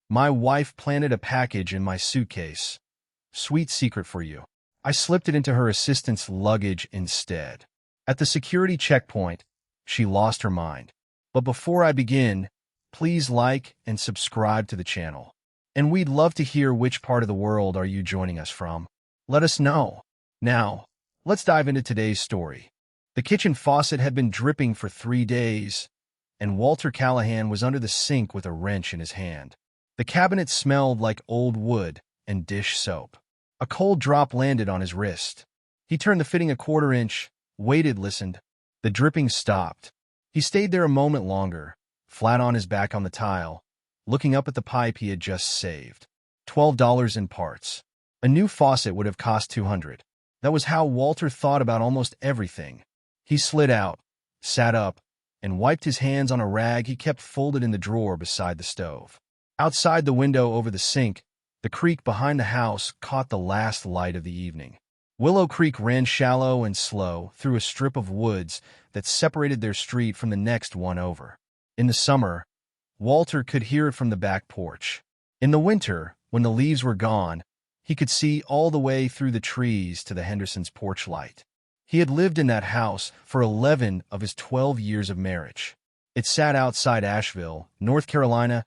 My wife planted a package in my suitcase. Sweet secret for you. I slipped it into her assistant's luggage instead. At the security checkpoint, she lost her mind. But before I begin, please like and subscribe to the channel. And we'd love to hear which part of the world are you joining us from. Let us know. Now, let's dive into today's story. The kitchen faucet had been dripping for 3 days, and Walter Callahan was under the sink with a wrench in his hand. The cabinet smelled like old wood and dish soap. A cold drop landed on his wrist. He turned the fitting a quarter inch, waited, listened. The dripping stopped. He stayed there a moment longer, flat on his back on the tile, looking up at the pipe he had just saved. $12 in parts. A new faucet would have cost $200. That was how Walter thought about almost everything. He slid out, sat up, and wiped his hands on a rag he kept folded in the drawer beside the stove. Outside the window over the sink, the creek behind the house caught the last light of the evening. Willow Creek ran shallow and slow through a strip of woods that separated their street from the next one over. In the summer, Walter could hear it from the back porch. In the winter, when the leaves were gone, he could see all the way through the trees to the Hendersons' porch light. He had lived in that house for 11 of his 12 years of marriage. It sat outside Asheville, North Carolina,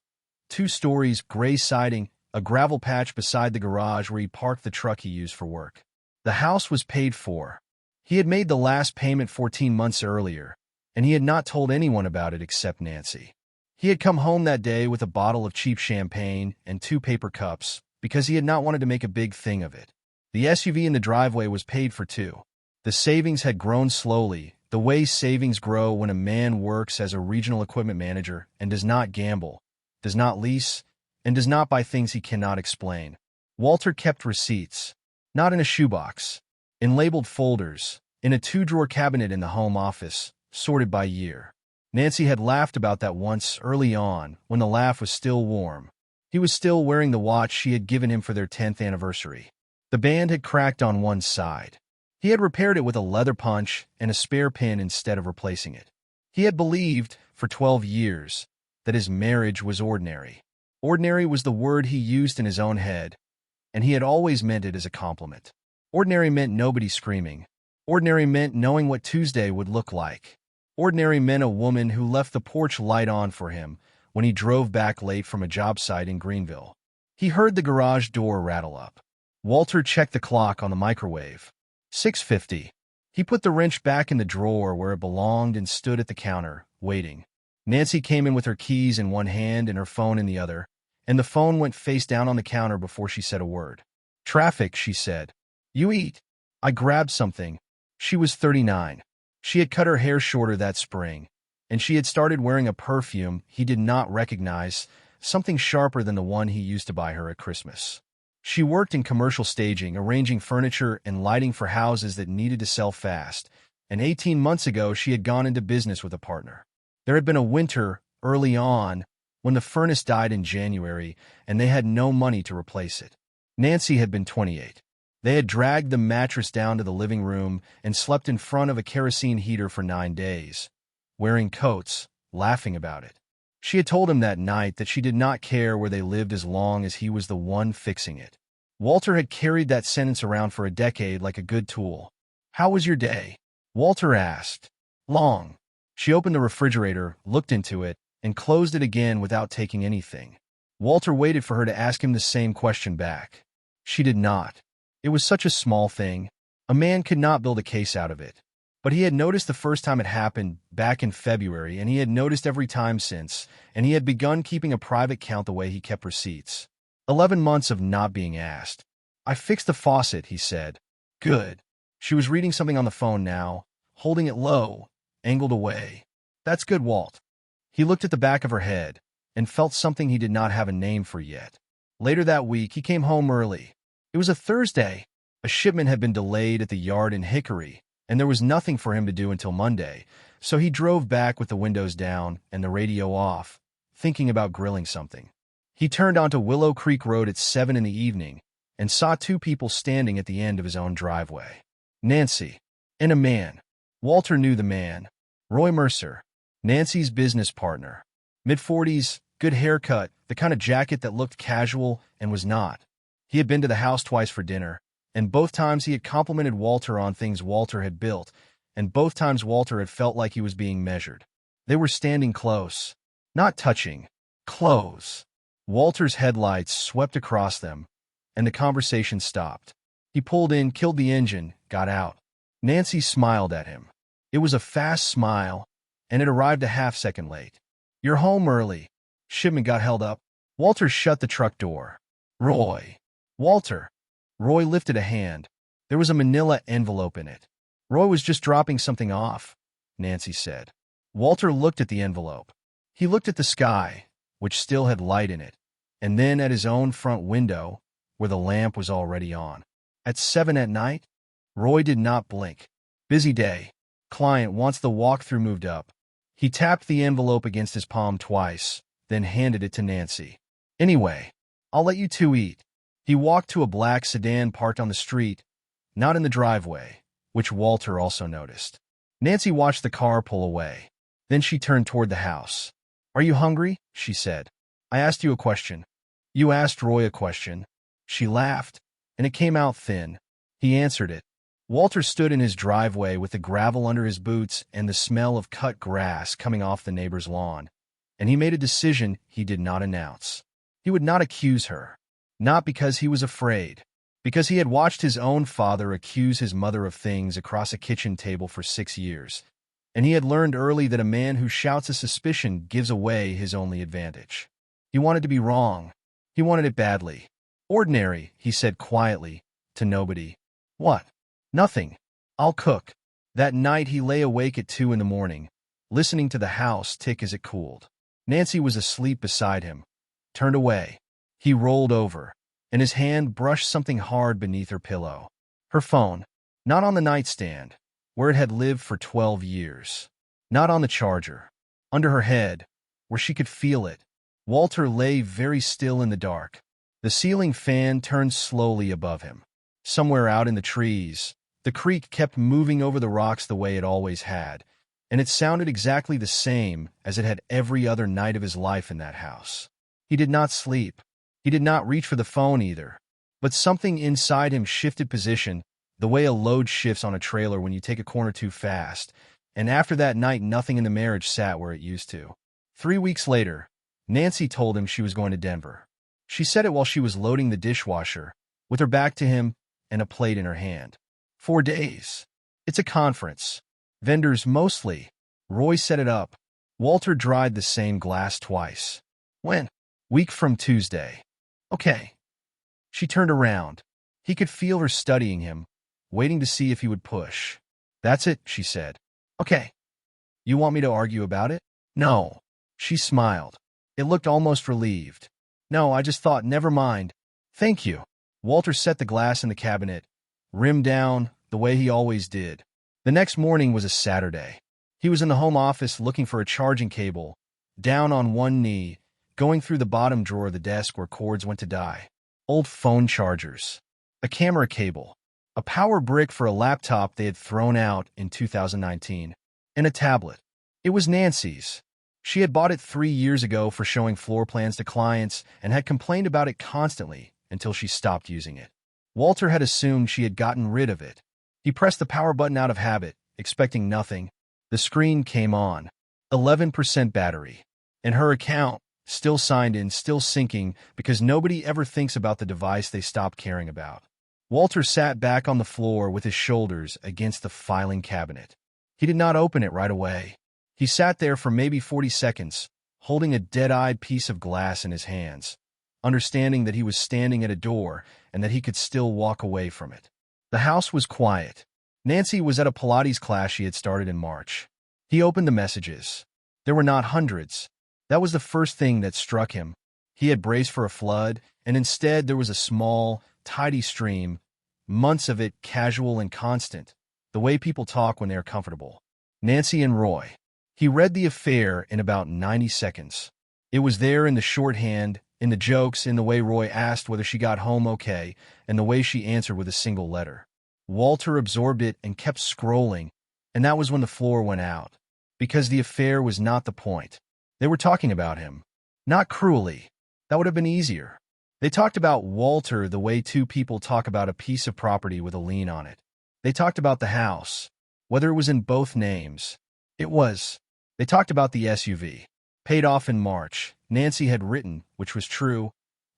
2 stories, gray siding, a gravel patch beside the garage where he parked the truck he used for work. The house was paid for. He had made the last payment 14 months earlier, and he had not told anyone about it except Nancy. He had come home that day with a bottle of cheap champagne and 2 paper cups because he had not wanted to make a big thing of it. The SUV in the driveway was paid for too. The savings had grown slowly, the way savings grow when a man works as a regional equipment manager and does not gamble, does not lease, and does not buy things he cannot explain. Walter kept receipts, not in a shoebox, in labeled folders, in a 2-drawer cabinet in the home office, sorted by year. Nancy had laughed about that once early on, when the laugh was still warm. He was still wearing the watch she had given him for their 10th anniversary. The band had cracked on one side. He had repaired it with a leather punch and a spare pin instead of replacing it. He had believed, for 12 years, that his marriage was ordinary. Ordinary was the word he used in his own head, and he had always meant it as a compliment. Ordinary meant nobody screaming. Ordinary meant knowing what Tuesday would look like. Ordinary meant a woman who left the porch light on for him when he drove back late from a job site in Greenville. He heard the garage door rattle up. Walter checked the clock on the microwave. 6:50. He put the wrench back in the drawer where it belonged and stood at the counter, waiting. Nancy came in with her keys in one hand and her phone in the other, and the phone went face down on the counter before she said a word. "Traffic," she said. "You eat." I grabbed something. She was 39. She had cut her hair shorter that spring, and she had started wearing a perfume he did not recognize, something sharper than the one he used to buy her at Christmas. She worked in commercial staging, arranging furniture and lighting for houses that needed to sell fast, and 18 months ago she had gone into business with a partner. There had been a winter, early on, when the furnace died in January, and they had no money to replace it. Nancy had been 28. They had dragged the mattress down to the living room and slept in front of a kerosene heater for 9 days, wearing coats, laughing about it. She had told him that night that she did not care where they lived as long as he was the one fixing it. Walter had carried that sentence around for a decade like a good tool. "How was your day?" Walter asked. "Long." She opened the refrigerator, looked into it, and closed it again without taking anything. Walter waited for her to ask him the same question back. She did not. It was such a small thing. A man could not build a case out of it. But he had noticed the first time it happened, back in February, and he had noticed every time since, and he had begun keeping a private count the way he kept receipts. 11 months of not being asked. "I fixed the faucet," he said. "Good." She was reading something on the phone now, holding it low, angled away. "That's good, Walt." He looked at the back of her head, and felt something he did not have a name for yet. Later that week, he came home early. It was a Thursday. A shipment had been delayed at the yard in Hickory, and there was nothing for him to do until Monday, so he drove back with the windows down and the radio off, thinking about grilling something. He turned onto Willow Creek Road at 7 in the evening and saw 2 people standing at the end of his own driveway. Nancy and a man. Walter knew the man. Roy Mercer, Nancy's business partner. Mid-40s, Good haircut, the kind of jacket that looked casual and was not. He had been to the house twice for dinner, and both times he had complimented Walter on things Walter had built, and both times Walter had felt like he was being measured. They were standing close. Not touching. Close. Walter's headlights swept across them, and the conversation stopped. He pulled in, killed the engine, got out. Nancy smiled at him. It was a fast smile, and it arrived a half-second late. "You're home early." Shipment got held up. Walter shut the truck door. "Roy." "Walter." Roy lifted a hand. There was a manila envelope in it. "Roy was just dropping something off," Nancy said. Walter looked at the envelope. He looked at the sky, which still had light in it, and then at his own front window, where the lamp was already on. At 7 at night? Roy did not blink. "Busy day. Client wants the walkthrough moved up." He tapped the envelope against his palm twice, then handed it to Nancy. "Anyway, I'll let you two eat." He walked to a black sedan parked on the street, not in the driveway, which Walter also noticed. Nancy watched the car pull away. Then she turned toward the house. "Are you hungry?" she said. "I asked you a question." "You asked Roy a question." She laughed, and it came out thin. He answered it. Walter stood in his driveway with the gravel under his boots and the smell of cut grass coming off the neighbor's lawn, and he made a decision he did not announce. He would not accuse her. Not because he was afraid. Because he had watched his own father accuse his mother of things across a kitchen table for 6 years, and he had learned early that a man who shouts a suspicion gives away his only advantage. He wanted to be wrong. He wanted it badly. "Ordinary," he said quietly, to nobody. "What?" "Nothing. I'll cook." That night he lay awake at 2 in the morning, listening to the house tick as it cooled. Nancy was asleep beside him, turned away. He rolled over, and his hand brushed something hard beneath her pillow. Her phone. Not on the nightstand, where it had lived for 12 years. Not on the charger. Under her head, where she could feel it. Walter lay very still in the dark. The ceiling fan turned slowly above him. Somewhere out in the trees, the creek kept moving over the rocks the way it always had, and it sounded exactly the same as it had every other night of his life in that house. He did not sleep. He did not reach for the phone either. But something inside him shifted position, the way a load shifts on a trailer when you take a corner too fast, and after that night nothing in the marriage sat where it used to. 3 weeks later, Nancy told him she was going to Denver. She said it while she was loading the dishwasher, with her back to him and a plate in her hand. 4 days. It's a conference. Vendors mostly. Roy set it up. Walter dried the same glass twice. "When?" "Week from Tuesday." "Okay." She turned around. He could feel her studying him, waiting to see if he would push. "That's it," she said. "Okay." "You want me to argue about it?" "No." She smiled. It looked almost relieved. "No, I just thought, never mind." "Thank you." Walter set the glass in the cabinet, rim down, the way he always did. The next morning was a Saturday. He was in the home office looking for a charging cable, down on one knee, going through the bottom drawer of the desk where cords went to die. Old phone chargers. A camera cable. A power brick for a laptop they had thrown out in 2019. And a tablet. It was Nancy's. She had bought it 3 years ago for showing floor plans to clients and had complained about it constantly until she stopped using it. Walter had assumed she had gotten rid of it. He pressed the power button out of habit, expecting nothing. The screen came on. 11% battery. And her account, still signed in, still syncing, because nobody ever thinks about the device they stopped caring about. Walter sat back on the floor with his shoulders against the filing cabinet. He did not open it right away. He sat there for maybe 40 seconds, holding a dead-eyed piece of glass in his hands, understanding that he was standing at a door and that he could still walk away from it. The house was quiet. Nancy was at a Pilates class she had started in March. He opened the messages. There were not hundreds. That was the first thing that struck him. He had braced for a flood, and instead there was a small, tidy stream, months of it casual and constant, the way people talk when they are comfortable. Nancy and Roy. He read the affair in about 90 seconds. It was there in the shorthand, in the jokes, in the way Roy asked whether she got home okay, and the way she answered with a single letter. Walter absorbed it and kept scrolling, and that was when the floor went out. Because the affair was not the point. They were talking about him. Not cruelly. That would have been easier. They talked about Walter the way two people talk about a piece of property with a lien on it. They talked about the house, whether it was in both names. It was. They talked about the SUV. Paid off in March, Nancy had written, which was true,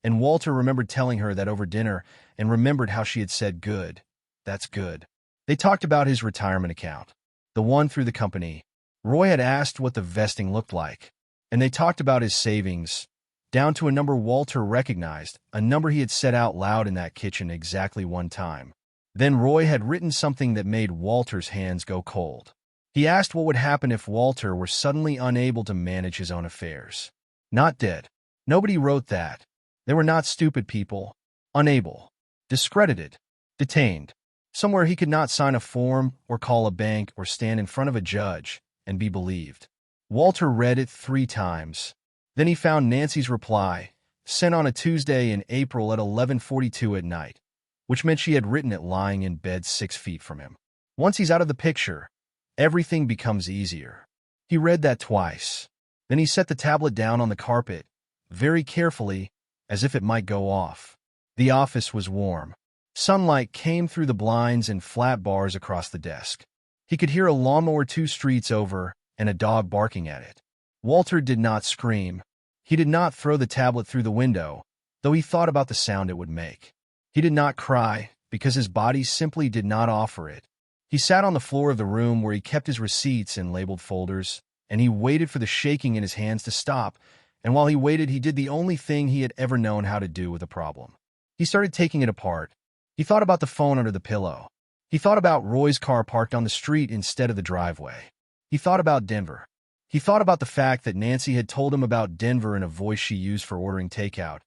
and Walter remembered telling her that over dinner and remembered how she had said, "Good. That's good." They talked about his retirement account, the one through the company. Roy had asked what the vesting looked like, and they talked about his savings, down to a number Walter recognized, a number he had said out loud in that kitchen exactly one time. Then Roy had written something that made Walter's hands go cold. He asked what would happen if Walter were suddenly unable to manage his own affairs. Not dead. Nobody wrote that. They were not stupid people. Unable. Discredited. Detained. Somewhere he could not sign a form or call a bank or stand in front of a judge and be believed. Walter read it 3 times. Then he found Nancy's reply, sent on a Tuesday in April at 11:42 at night, which meant she had written it lying in bed 6 feet from him. Once he's out of the picture, everything becomes easier. He read that twice. Then he set the tablet down on the carpet, very carefully, as if it might go off. The office was warm. Sunlight came through the blinds and flat bars across the desk. He could hear a lawnmower 2 streets over and a dog barking at it. Walter did not scream. He did not throw the tablet through the window, though he thought about the sound it would make. He did not cry, because his body simply did not offer it. He sat on the floor of the room where he kept his receipts in labeled folders, and he waited for the shaking in his hands to stop, and while he waited, he did the only thing he had ever known how to do with a problem. He started taking it apart. He thought about the phone under the pillow. He thought about Roy's car parked on the street instead of the driveway. He thought about Denver. He thought about the fact that Nancy had told him about Denver in a voice she used for ordering takeout,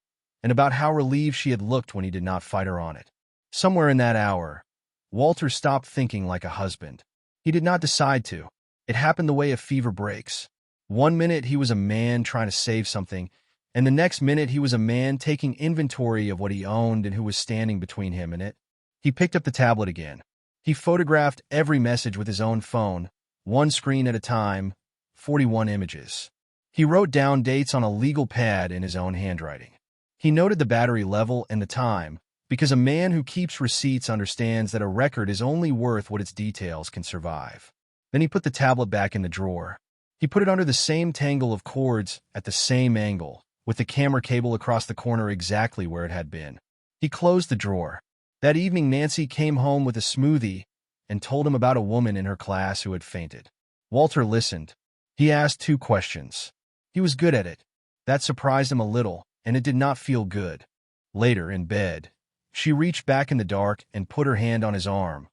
and about how relieved she had looked when he did not fight her on it. Somewhere in that hour, Walter stopped thinking like a husband. He did not decide to. It happened the way a fever breaks. One minute he was a man trying to save something, and the next minute he was a man taking inventory of what he owned and who was standing between him and it. He picked up the tablet again. He photographed every message with his own phone, one screen at a time, 41 images. He wrote down dates on a legal pad in his own handwriting. He noted the battery level and the time, because a man who keeps receipts understands that a record is only worth what its details can survive. Then he put the tablet back in the drawer. He put it under the same tangle of cords at the same angle, with the camera cable across the corner exactly where it had been. He closed the drawer. That evening, Nancy came home with a smoothie and told him about a woman in her class who had fainted. Walter listened. He asked 2 questions. He was good at it. That surprised him a little, and it did not feel good. Later, in bed, she reached back in the dark and put her hand on his arm,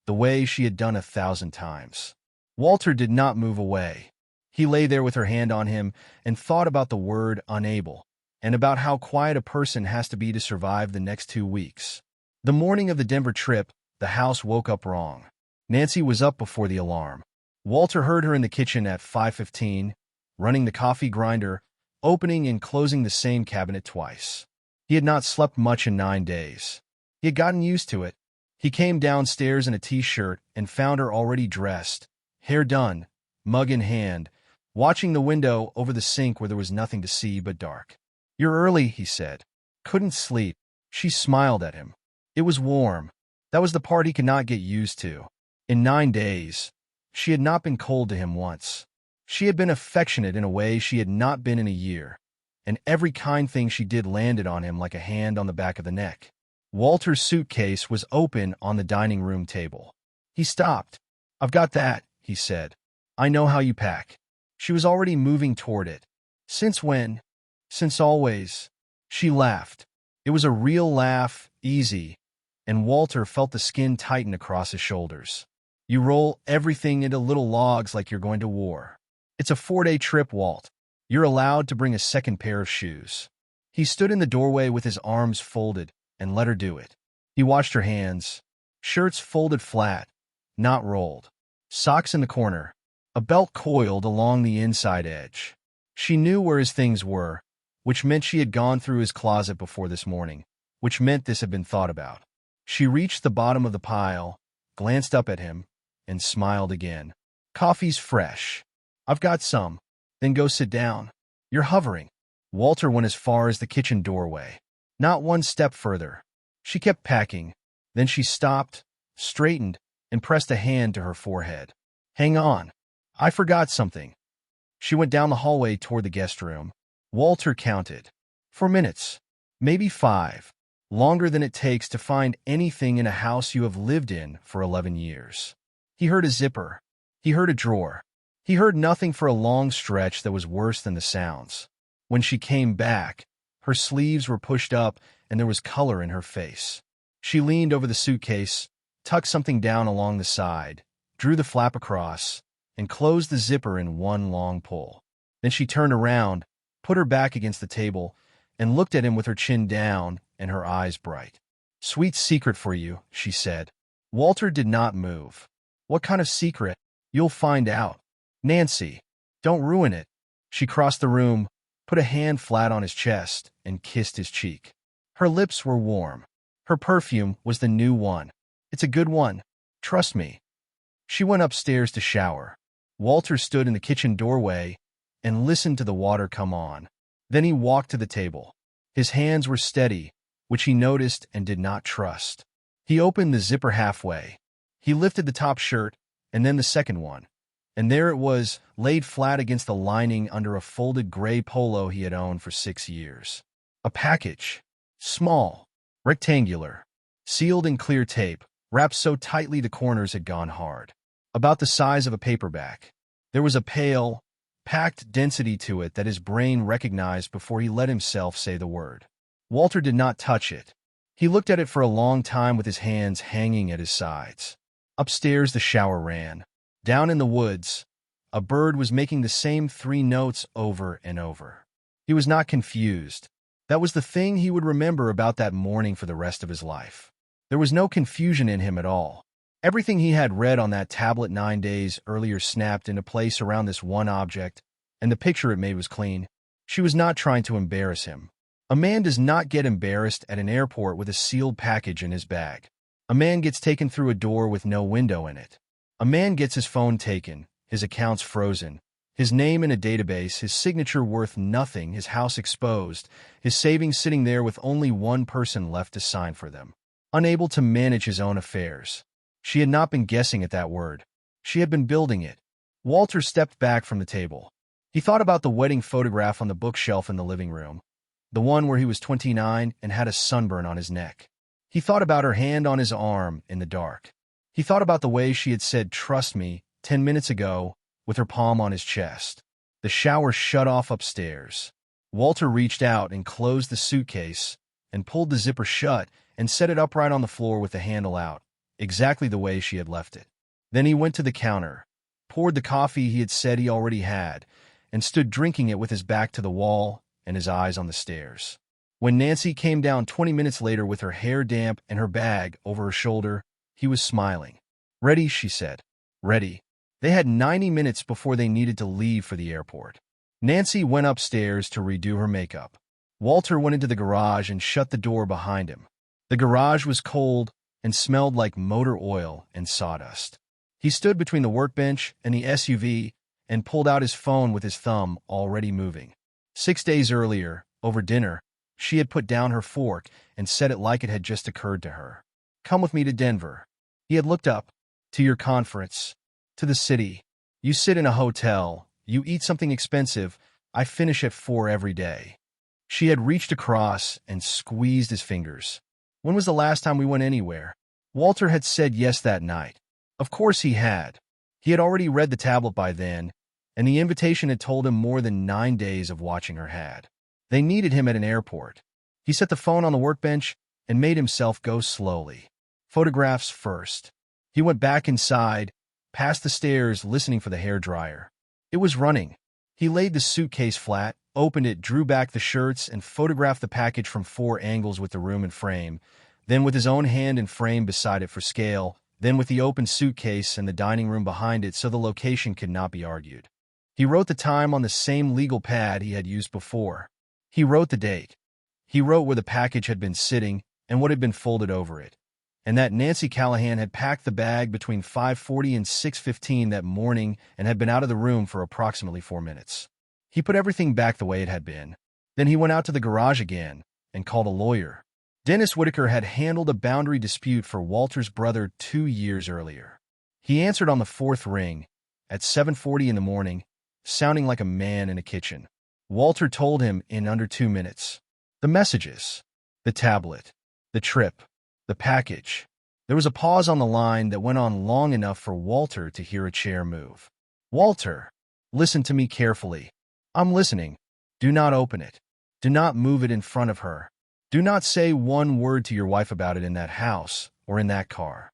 the way she had done 1,000 times. Walter did not move away. He lay there with her hand on him and thought about the word unable, and about how quiet a person has to be to survive the next 2 weeks. The morning of the Denver trip, the house woke up wrong. Nancy was up before the alarm. Walter heard her in the kitchen at 5:15, running the coffee grinder, opening and closing the same cabinet twice. He had not slept much in 9 days. He had gotten used to it. He came downstairs in a t-shirt and found her already dressed, hair done, mug in hand, watching the window over the sink where there was nothing to see but dark. "You're early," he said. "Couldn't sleep." She smiled at him. It was warm. That was the part he could not get used to. In 9 days, she had not been cold to him once. She had been affectionate in a way she had not been in a year, and every kind thing she did landed on him like a hand on the back of the neck. Walter's suitcase was open on the dining room table. He stopped. "I've got that," he said. "I know how you pack." She was already moving toward it. "Since when?" "Since always." She laughed. It was a real laugh, easy, and Walter felt the skin tighten across his shoulders. "You roll everything into little logs like you're going to war. It's a 4-day trip, Walt. You're allowed to bring a second pair of shoes." He stood in the doorway with his arms folded and let her do it. He watched her hands. Shirts folded flat, not rolled. Socks in the corner. A belt coiled along the inside edge. She knew where his things were, which meant she had gone through his closet before this morning, which meant this had been thought about. She reached the bottom of the pile, glanced up at him, and smiled again. "Coffee's fresh. I've got some." "Then go sit down. You're hovering." Walter went as far as the kitchen doorway. Not one step further. She kept packing. Then she stopped, straightened, and pressed a hand to her forehead. Hang on. I forgot something. She went down the hallway toward the guest room. Walter counted. 4 minutes. Maybe 5. Longer than it takes to find anything in a house you have lived in for 11 years. He heard a zipper. He heard a drawer. He heard nothing for a long stretch that was worse than the sounds. When she came back, her sleeves were pushed up and there was color in her face. She leaned over the suitcase, tucked something down along the side, drew the flap across, and closed the zipper in one long pull. Then she turned around, put her back against the table, and looked at him with her chin down and her eyes bright. Sweet secret for you, she said. Walter did not move. What kind of secret? You'll find out. Nancy, don't ruin it. She crossed the room, put a hand flat on his chest, and kissed his cheek. Her lips were warm. Her perfume was the new one. It's a good one. Trust me. She went upstairs to shower. Walter stood in the kitchen doorway and listened to the water come on. Then he walked to the table. His hands were steady, which he noticed and did not trust. He opened the zipper halfway. He lifted the top shirt, and then the second one. And there it was, laid flat against the lining under a folded gray polo he had owned for 6 years. A package. Small. Rectangular. Sealed in clear tape, wrapped so tightly the corners had gone hard. About the size of a paperback. There was a pale, packed density to it that his brain recognized before he let himself say the word. Walter did not touch it. He looked at it for a long time with his hands hanging at his sides. Upstairs the shower ran. Down in the woods, a bird was making the same 3 notes over and over. He was not confused. That was the thing he would remember about that morning for the rest of his life. There was no confusion in him at all. Everything he had read on that tablet 9 days earlier snapped into place around this one object, and the picture it made was clean. She was not trying to embarrass him. A man does not get embarrassed at an airport with a sealed package in his bag. A man gets taken through a door with no window in it. A man gets his phone taken, his accounts frozen, his name in a database, his signature worth nothing, his house exposed, his savings sitting there with only one person left to sign for them. Unable to manage his own affairs. She had not been guessing at that word. She had been building it. Walter stepped back from the table. He thought about the wedding photograph on the bookshelf in the living room, the one where he was 29 and had a sunburn on his neck. He thought about her hand on his arm in the dark. He thought about the way she had said, "Trust me," 10 minutes ago, with her palm on his chest. The shower shut off upstairs. Walter reached out and closed the suitcase and pulled the zipper shut and set it upright on the floor with the handle out, exactly the way she had left it. Then he went to the counter, poured the coffee he had said he already had, and stood drinking it with his back to the wall and his eyes on the stairs. When Nancy came down 20 minutes later with her hair damp and her bag over her shoulder, he was smiling. "Ready," she said. "Ready." They had 90 minutes before they needed to leave for the airport. Nancy went upstairs to redo her makeup. Walter went into the garage and shut the door behind him. The garage was cold and smelled like motor oil and sawdust. He stood between the workbench and the SUV and pulled out his phone with his thumb already moving. 6 days earlier, over dinner, she had put down her fork and said it like it had just occurred to her. "Come with me to Denver." He had looked up. "To your conference. To the city. You sit in a hotel. You eat something expensive. I finish at 4 every day." She had reached across and squeezed his fingers. "When was the last time we went anywhere?" Walter had said yes that night. Of course he had. He had already read the tablet by then, and the invitation had told him more than 9 days of watching her had. They needed him at an airport. He set the phone on the workbench and made himself go slowly. Photographs first. He went back inside, past the stairs, listening for the hairdryer. It was running. He laid the suitcase flat, opened it, drew back the shirts, and photographed the package from 4 angles with the room in frame, then with his own hand in frame beside it for scale, then with the open suitcase and the dining room behind it so the location could not be argued. He wrote the time on the same legal pad he had used before. He wrote the date. He wrote where the package had been sitting and what had been folded over it, and that Nancy Callahan had packed the bag between 5:40 and 6:15 that morning and had been out of the room for approximately 4 minutes. He put everything back the way it had been. Then he went out to the garage again and called a lawyer. Dennis Whitaker had handled a boundary dispute for Walter's brother 2 years earlier. He answered on the fourth ring at 7:40 in the morning, sounding like a man in a kitchen. Walter told him in under 2 minutes. The messages, the tablet, the trip, the package. There was a pause on the line that went on long enough for Walter to hear a chair move. Walter, listen to me carefully. I'm listening. Do not open it. Do not move it in front of her. Do not say one word to your wife about it in that house or in that car.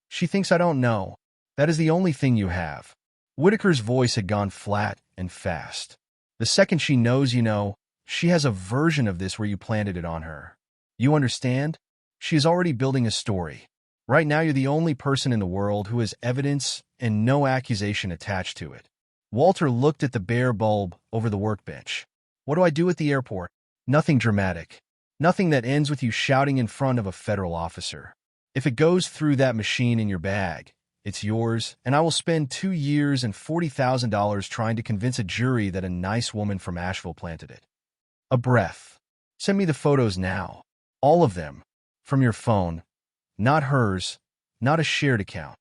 She thinks I don't know. That is the only thing you have. Whitaker's voice had gone flat and fast. The second she knows you know, she has a version of this where you planted it on her. You understand? She is already building a story. Right now you're the only person in the world who has evidence and no accusation attached to it. Walter looked at the bare bulb over the workbench. What do I do at the airport? Nothing dramatic. Nothing that ends with you shouting in front of a federal officer. If it goes through that machine in your bag, it's yours, and I will spend 2 years and $40,000 trying to convince a jury that a nice woman from Asheville planted it. A breath. Send me the photos now. All of them. From your phone. Not hers. Not a shared account.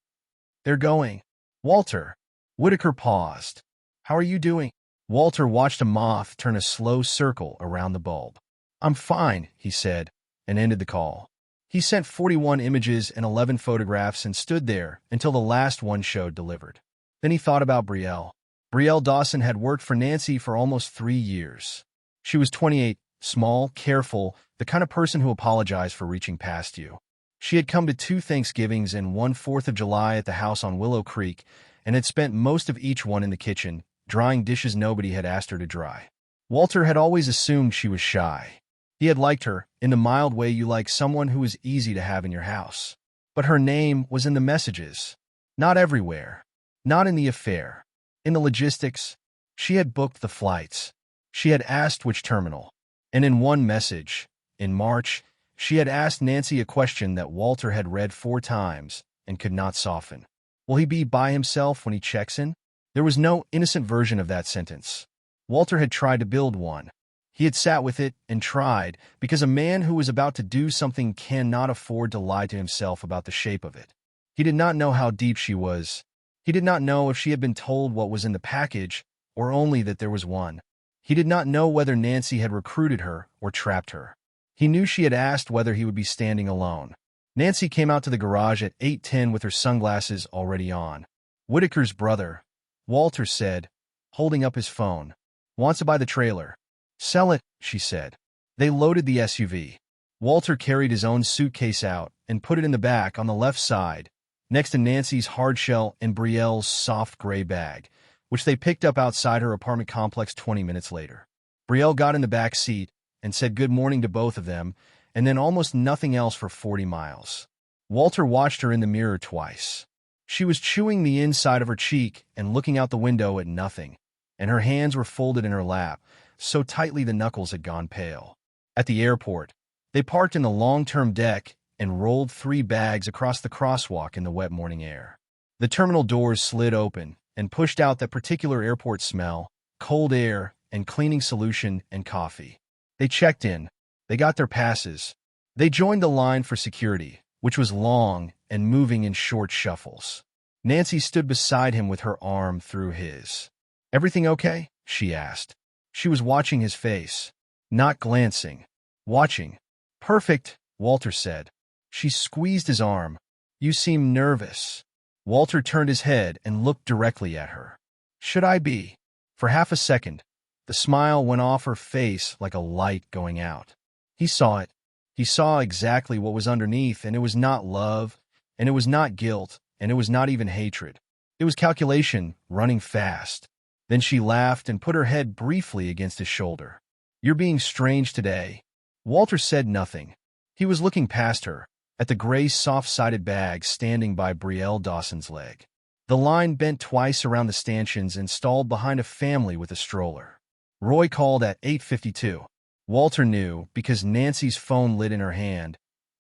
They're going. Walter. Whitaker paused. How are you doing? Walter watched a moth turn a slow circle around the bulb. I'm fine, he said, and ended the call. He sent 41 images and 11 photographs and stood there until the last one showed delivered. Then he thought about Brielle. Brielle Dawson had worked for Nancy for almost 3 years. She was 28, small, careful, the kind of person who apologized for reaching past you. She had come to 2 Thanksgivings and 1 4th of July at the house on Willow Creek and had spent most of each one in the kitchen, drying dishes nobody had asked her to dry. Walter had always assumed she was shy. He had liked her, in the mild way you like someone who is easy to have in your house. But her name was in the messages. Not everywhere. Not in the affair. In the logistics. She had booked the flights. She had asked which terminal. And in one message, in March, she had asked Nancy a question that Walter had read 4 times and could not soften. Will he be by himself when he checks in? There was no innocent version of that sentence. Walter had tried to build one. He had sat with it and tried, because a man who was about to do something cannot afford to lie to himself about the shape of it. He did not know how deep she was. He did not know if she had been told what was in the package, or only that there was one. He did not know whether Nancy had recruited her or trapped her. He knew she had asked whether he would be standing alone. Nancy came out to the garage at 8:10 with her sunglasses already on. Whitaker's brother, Walter said, holding up his phone, wants to buy the trailer. Sell it, she said. They loaded the SUV. Walter carried his own suitcase out and put it in the back on the left side, next to Nancy's hardshell and Brielle's soft gray bag, which they picked up outside her apartment complex 20 minutes later. Brielle got in the back seat and said good morning to both of them, and then almost nothing else for 40 miles. Walter watched her in the mirror twice. She was chewing the inside of her cheek and looking out the window at nothing, and her hands were folded in her lap, so tightly the knuckles had gone pale. At the airport, they parked in the long-term deck and rolled 3 bags across the crosswalk in the wet morning air. The terminal doors slid open and pushed out that particular airport smell, cold air, and cleaning solution and coffee. They checked in. They got their passes. They joined the line for security, which was long and moving in short shuffles. Nancy stood beside him with her arm through his. Everything okay? She asked. She was watching his face, not glancing, watching. Perfect, Walter said. She squeezed his arm. You seem nervous. Walter turned his head and looked directly at her. Should I be? For half a second, the smile went off her face like a light going out. He saw it. He saw exactly what was underneath, and it was not love, and it was not guilt, and it was not even hatred. It was calculation running fast. Then she laughed and put her head briefly against his shoulder. You're being strange today. Walter said nothing. He was looking past her, at the gray soft-sided bag standing by Brielle Dawson's leg. The line bent twice around the stanchions and stalled behind a family with a stroller. Roy called at 8:52. Walter knew because Nancy's phone lit in her hand,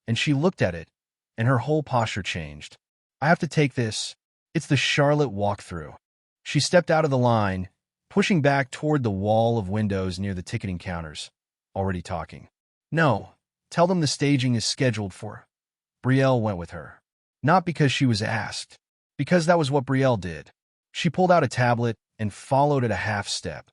and she looked at it, and her whole posture changed. I have to take this. It's the Charlotte walkthrough. She stepped out of the line, pushing back toward the wall of windows near the ticketing counters. already talking. No, tell them the staging is scheduled for. Brielle went with her. Not because she was asked, because that was what Brielle did. She pulled out a tablet and followed at a half step,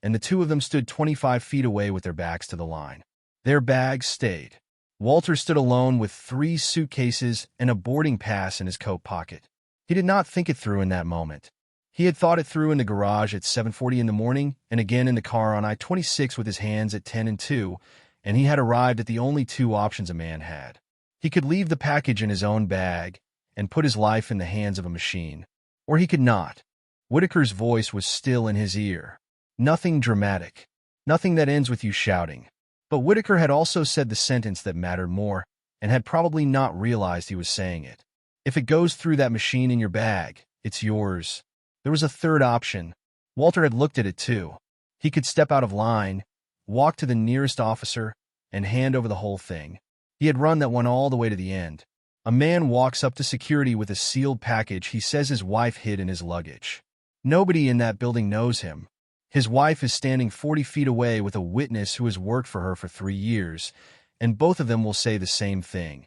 and the two of them stood 25 feet away with their backs to the line. Their bags stayed. Walter stood alone with 3 suitcases and a boarding pass in his coat pocket. He did not think it through in that moment. He had thought it through in the garage at 7:40 in the morning and again in the car on I-26 with his hands at 10 and 2, and he had arrived at the only 2 options a man had. He could leave the package in his own bag and put his life in the hands of a machine, or he could not. Whitaker's voice was still in his ear. Nothing dramatic. Nothing that ends with you shouting. But Whitaker had also said the sentence that mattered more, and had probably not realized he was saying it. If it goes through that machine in your bag, it's yours. There was a third option. Walter had looked at it too. He could step out of line, walk to the nearest officer, and hand over the whole thing. He had run that one all the way to the end. A man walks up to security with a sealed package he says his wife hid in his luggage. Nobody in that building knows him. His wife is standing 40 feet away with a witness who has worked for her for 3 years, and both of them will say the same thing.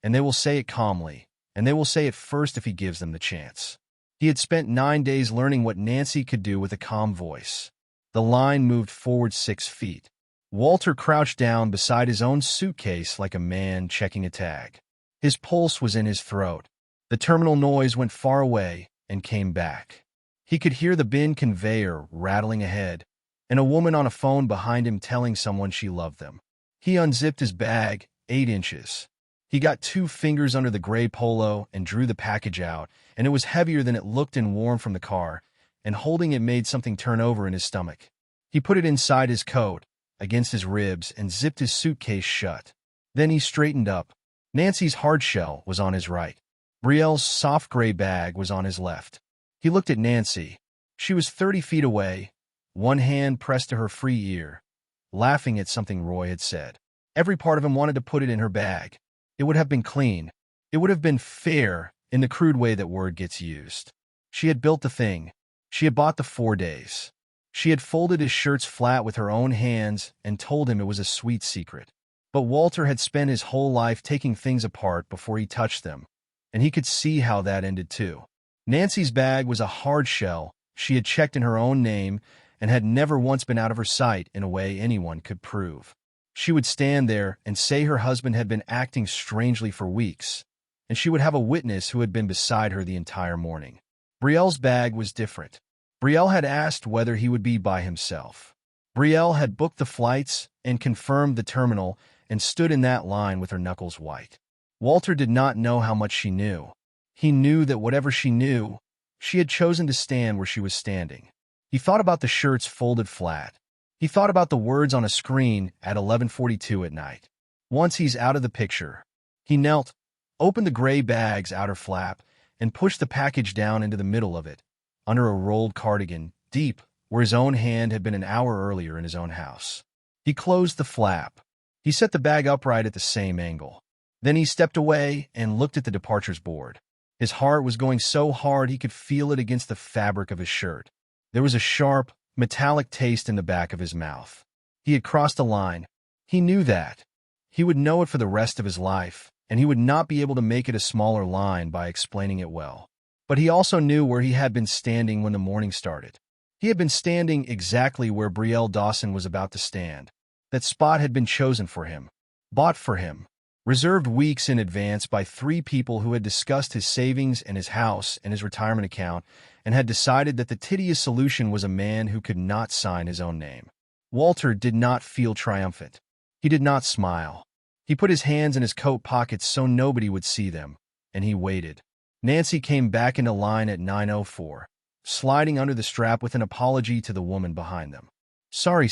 And they will say it calmly, and they will say it first if he gives them the chance. He had spent 9 days learning what Nancy could do with a calm voice. The line moved forward 6 feet. Walter crouched down beside his own suitcase like a man checking a tag. His pulse was in his throat. The terminal noise went far away and came back. He could hear the bin conveyor rattling ahead, and a woman on a phone behind him telling someone she loved them. He unzipped his bag, 8 inches. He got 2 fingers under the gray polo and drew the package out, and it was heavier than it looked and warm from the car, and holding it made something turn over in his stomach. He put it inside his coat, against his ribs, and zipped his suitcase shut. Then he straightened up. Nancy's hardshell was on his right. Brielle's soft gray bag was on his left. He looked at Nancy. She was 30 feet away, one hand pressed to her free ear, laughing at something Roy had said. Every part of him wanted to put it in her bag. It would have been clean. It would have been fair in the crude way that word gets used. She had built the thing. She had bought the 4 days. She had folded his shirts flat with her own hands and told him it was a sweet secret. But Walter had spent his whole life taking things apart before he touched them, and he could see how that ended too. Nancy's bag was a hard shell she had checked in her own name and had never once been out of her sight in a way anyone could prove. She would stand there and say her husband had been acting strangely for weeks, and she would have a witness who had been beside her the entire morning. Brielle's bag was different. Brielle had asked whether he would be by himself. Brielle had booked the flights and confirmed the terminal and stood in that line with her knuckles white. Walter did not know how much she knew. He knew that whatever she knew, she had chosen to stand where she was standing. He thought about the shirts folded flat. He thought about the words on a screen at 11:42 at night. Once he's out of the picture. He knelt, opened the gray bag's outer flap, and pushed the package down into the middle of it, under a rolled cardigan, deep, where his own hand had been an hour earlier in his own house. He closed the flap. He set the bag upright at the same angle. Then he stepped away and looked at the departures board. His heart was going so hard he could feel it against the fabric of his shirt. There was a sharp, metallic taste in the back of his mouth. He had crossed a line. He knew that. He would know it for the rest of his life, and he would not be able to make it a smaller line by explaining it well. But he also knew where he had been standing when the morning started. He had been standing exactly where Brielle Dawson was about to stand. That spot had been chosen for him, bought for him, reserved weeks in advance by 3 people who had discussed his savings and his house and his retirement account and had decided that the tedious solution was a man who could not sign his own name. Walter did not feel triumphant. He did not smile. He put his hands in his coat pockets so nobody would see them, and he waited. Nancy came back into line at 9:04, sliding under the strap with an apology to the woman behind them. Sorry.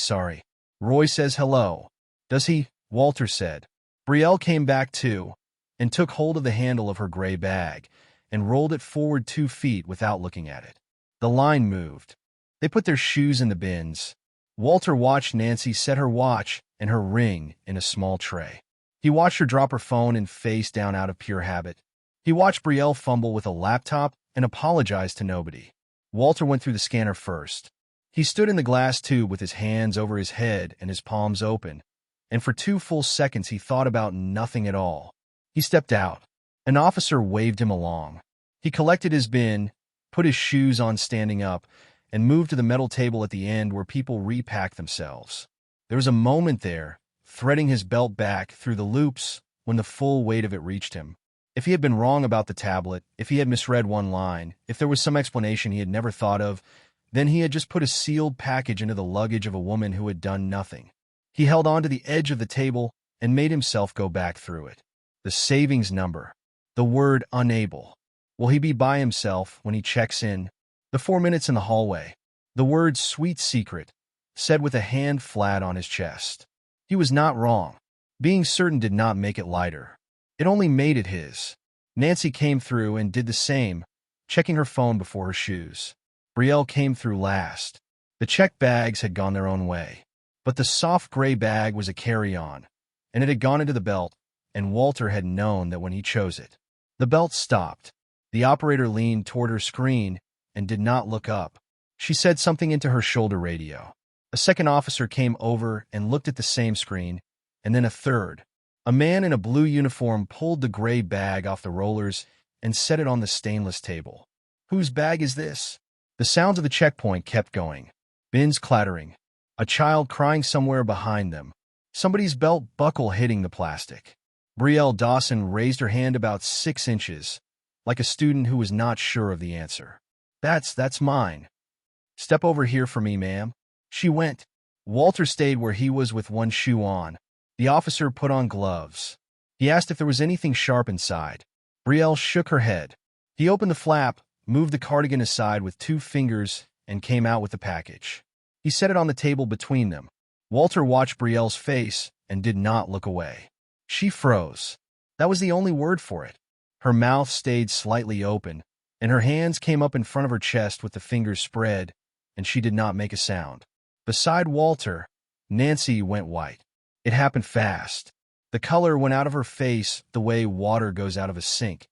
Roy says hello. Does he? Walter said. Brielle came back too, and took hold of the handle of her gray bag, and rolled it forward 2 feet without looking at it. The line moved. They put their shoes in the bins. Walter watched Nancy set her watch and her ring in a small tray. He watched her drop her phone and face down out of pure habit. He watched Brielle fumble with a laptop and apologize to nobody. Walter went through the scanner first. He stood in the glass tube with his hands over his head and his palms open, and for 2 full seconds he thought about nothing at all. He stepped out. An officer waved him along. He collected his bin, put his shoes on standing up, and moved to the metal table at the end where people repack themselves. There was a moment there, threading his belt back through the loops, when the full weight of it reached him. If he had been wrong about the tablet, if he had misread one line, if there was some explanation he had never thought of, then he had just put a sealed package into the luggage of a woman who had done nothing. He held on to the edge of the table and made himself go back through it. The savings number. The word unable. Will he be by himself when he checks in? The 4 minutes in the hallway. The word sweet secret, said with a hand flat on his chest. He was not wrong. Being certain did not make it lighter. It only made it his. Nancy came through and did the same, checking her phone before her shoes. Brielle came through last. The check bags had gone their own way. But the soft gray bag was a carry-on, and it had gone into the belt, and Walter had known that when he chose it. The belt stopped. The operator leaned toward her screen and did not look up. She said something into her shoulder radio. A second officer came over and looked at the same screen, and then a third. A man in a blue uniform pulled the gray bag off the rollers and set it on the stainless table. Whose bag is this? The sounds of the checkpoint kept going. Bins clattering. A child crying somewhere behind them. Somebody's belt buckle hitting the plastic. Brielle Dawson raised her hand about 6 inches, like a student who was not sure of the answer. That's mine. Step over here for me, ma'am. She went. Walter stayed where he was with one shoe on. The officer put on gloves. He asked if there was anything sharp inside. Brielle shook her head. He opened the flap, moved the cardigan aside with 2 fingers, and came out with the package. He set it on the table between them. Walter watched Brielle's face and did not look away. She froze. That was the only word for it. Her mouth stayed slightly open, and her hands came up in front of her chest with the fingers spread, and she did not make a sound. Beside Walter, Nancy went white. It happened fast. The color went out of her face the way water goes out of a sink,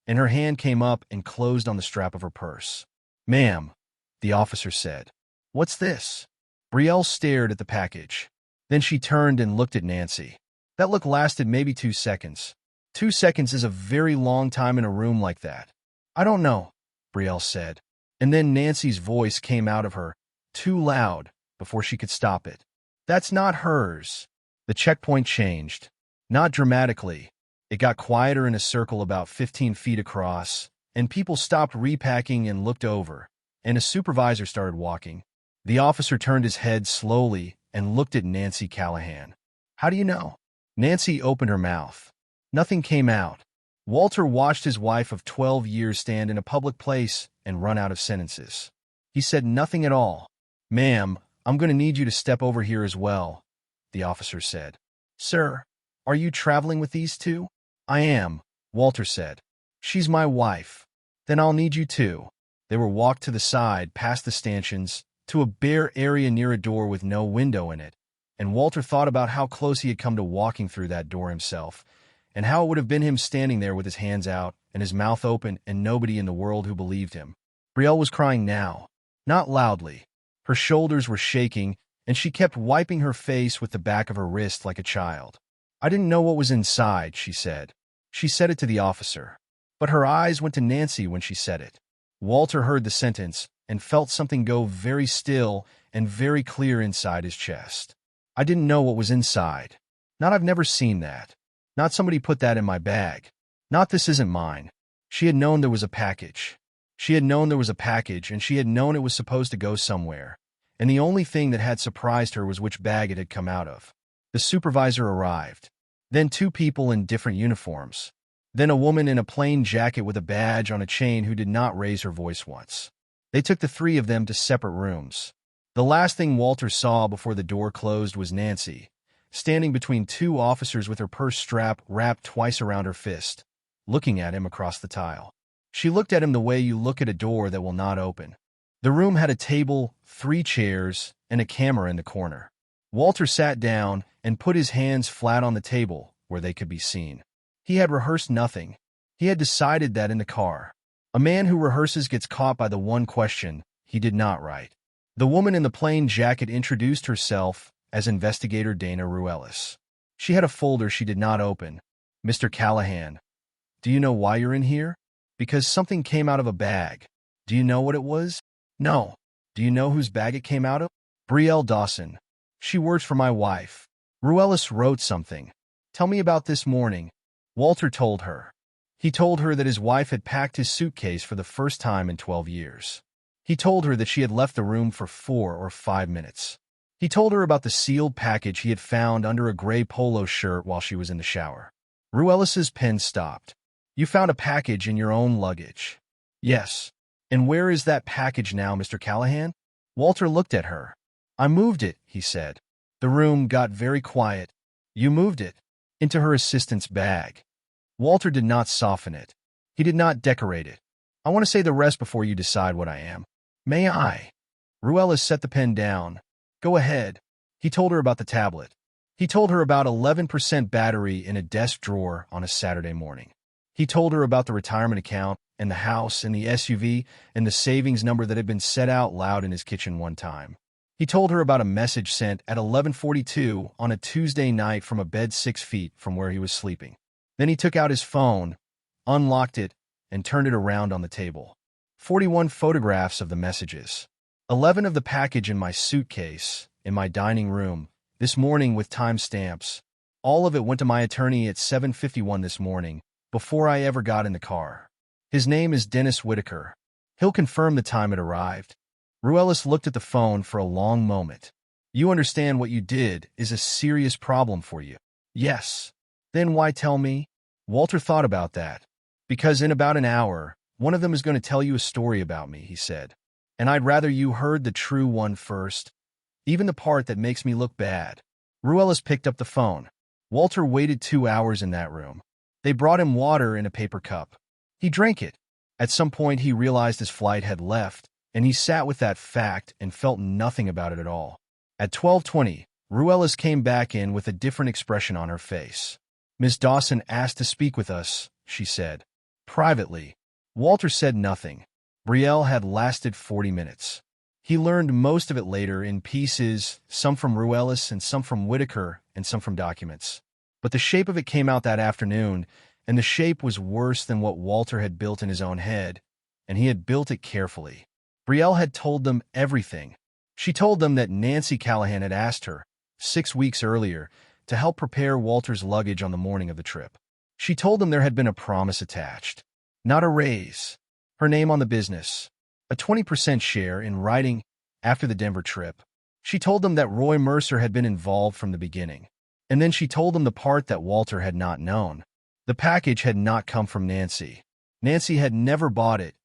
and her hand came up and closed on the strap of her purse. "Ma'am," the officer said. "What's this?" Brielle stared at the package. Then she turned and looked at Nancy. That look lasted maybe 2 seconds. 2 seconds is a very long time in a room like that. "I don't know," Brielle said. And then Nancy's voice came out of her, too loud, before she could stop it. "That's not hers." The checkpoint changed. Not dramatically. It got quieter in a circle about 15 feet across, and people stopped repacking and looked over, and a supervisor started walking. The officer turned his head slowly and looked at Nancy Callahan. "How do you know?" Nancy opened her mouth. Nothing came out. Walter watched his wife of 12 years stand in a public place and run out of sentences. He said nothing at all. "Ma'am, I'm going to need you to step over here as well," the officer said. "Sir, are you traveling with these two?" "I am," Walter said. "She's my wife." "Then I'll need you too." They were walked to the side, past the stanchions, to a bare area near a door with no window in it, and Walter thought about how close he had come to walking through that door himself, and how it would have been him standing there with his hands out and his mouth open and nobody in the world who believed him. Brielle was crying now, not loudly. Her shoulders were shaking, and she kept wiping her face with the back of her wrist like a child. "I didn't know what was inside," she said. She said it to the officer. But her eyes went to Nancy when she said it. Walter heard the sentence and felt something go very still and very clear inside his chest. "I didn't know what was inside. Not I've never seen that. Not somebody put that in my bag. Not this isn't mine." She had known there was a package. She had known there was a package, and she had known it was supposed to go somewhere. And the only thing that had surprised her was which bag it had come out of. The supervisor arrived. Then 2 people in different uniforms. Then a woman in a plain jacket with a badge on a chain who did not raise her voice once. They took the 3 of them to separate rooms. The last thing Walter saw before the door closed was Nancy, standing between 2 officers with her purse strap wrapped twice around her fist, looking at him across the tile. She looked at him the way you look at a door that will not open. The room had a table, 3 chairs, and a camera in the corner. Walter sat down and put his hands flat on the table where they could be seen. He had rehearsed nothing. He had decided that in the car. A man who rehearses gets caught by the one question he did not write. The woman in the plain jacket introduced herself as Investigator Dana Ruelis. She had a folder she did not open. Mr. Callahan, do you know why you're in here? Because something came out of a bag. Do you know what it was? No. Do you know whose bag it came out of? Brielle Dawson. She works for my wife. Ruelas wrote something. Tell me about this morning. Walter told her. He told her that his wife had packed his suitcase for the first time in 12 years. He told her that she had left the room for 4 or 5 minutes. He told her about the sealed package he had found under a gray polo shirt while she was in the shower. Ruelas's pen stopped. You found a package in your own luggage. Yes. And where is that package now, Mr. Callahan? Walter looked at her. I moved it, he said. The room got very quiet. You moved it. Into her assistant's bag. Walter did not soften it. He did not decorate it. I want to say the rest before you decide what I am. May I? Ruelas set the pen down. Go ahead. He told her about the tablet. He told her about 11% battery in a desk drawer on a Saturday morning. He told her about the retirement account and the house and the SUV and the savings number that had been said out loud in his kitchen one time. He told her about a message sent at 11:42 on a Tuesday night from a bed 6 feet from where he was sleeping. Then he took out his phone, unlocked it, and turned it around on the table. 41 photographs of the messages. 11 of the package in my suitcase, in my dining room, this morning with timestamps. All of it went to my attorney at 7:51 this morning, before I ever got in the car. His name is Dennis Whitaker. He'll confirm the time it arrived. Ruelas looked at the phone for a long moment. You understand what you did is a serious problem for you. Yes. Then why tell me? Walter thought about that. Because in about an hour, one of them is going to tell you a story about me, he said. And I'd rather you heard the true one first, even the part that makes me look bad. Ruelas picked up the phone. Walter waited 2 hours in that room. They brought him water in a paper cup. He drank it. At some point he realized his flight had left, and he sat with that fact and felt nothing about it at all. At 12:20, Ruelas came back in with a different expression on her face. Miss Dawson asked to speak with us, she said. Privately. Walter said nothing. Brielle had lasted 40 minutes. He learned most of it later in pieces, some from Ruelas and some from Whitaker and some from documents. But the shape of it came out that afternoon, and the shape was worse than what Walter had built in his own head, and he had built it carefully. Brielle had told them everything. She told them that Nancy Callahan had asked her, 6 weeks earlier, to help prepare Walter's luggage on the morning of the trip. She told them there had been a promise attached. Not a raise. Her name on the business. A 20% share in writing after the Denver trip. She told them that Roy Mercer had been involved from the beginning. And then she told them the part that Walter had not known. The package had not come from Nancy. Nancy had never bought it,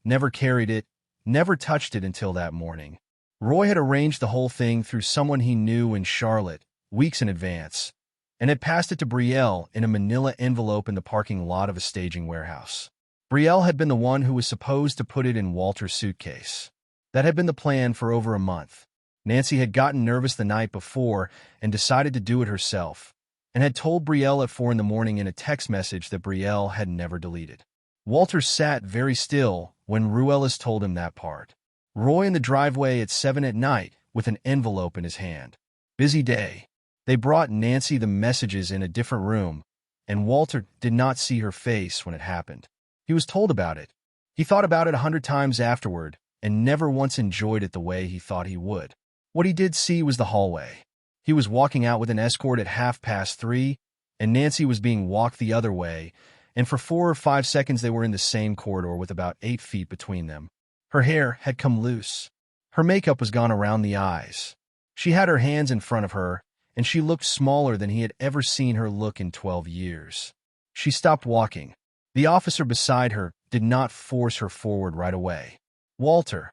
never carried it, never touched it until that morning. Roy had arranged the whole thing through someone he knew in Charlotte, weeks in advance, and had passed it to Brielle in a manila envelope in the parking lot of a staging warehouse. Brielle had been the one who was supposed to put it in Walter's suitcase. That had been the plan for over a month. Nancy had gotten nervous the night before and decided to do it herself, and had told Brielle at 4 a.m. in a text message that Brielle had never deleted. Walter sat very still when Ruelas told him that part. Roy in the driveway at 7 p.m. with an envelope in his hand. Busy day. They brought Nancy the messages in a different room, and Walter did not see her face when it happened. He was told about it. He thought about it 100 times afterward, and never once enjoyed it the way he thought he would. What he did see was the hallway. He was walking out with an escort at 3:30, and Nancy was being walked the other way, and for 4 or 5 seconds they were in the same corridor with about 8 feet between them. Her hair had come loose. Her makeup was gone around the eyes. She had her hands in front of her, and she looked smaller than he had ever seen her look in 12 years. She stopped walking. The officer beside her did not force her forward right away. Walter.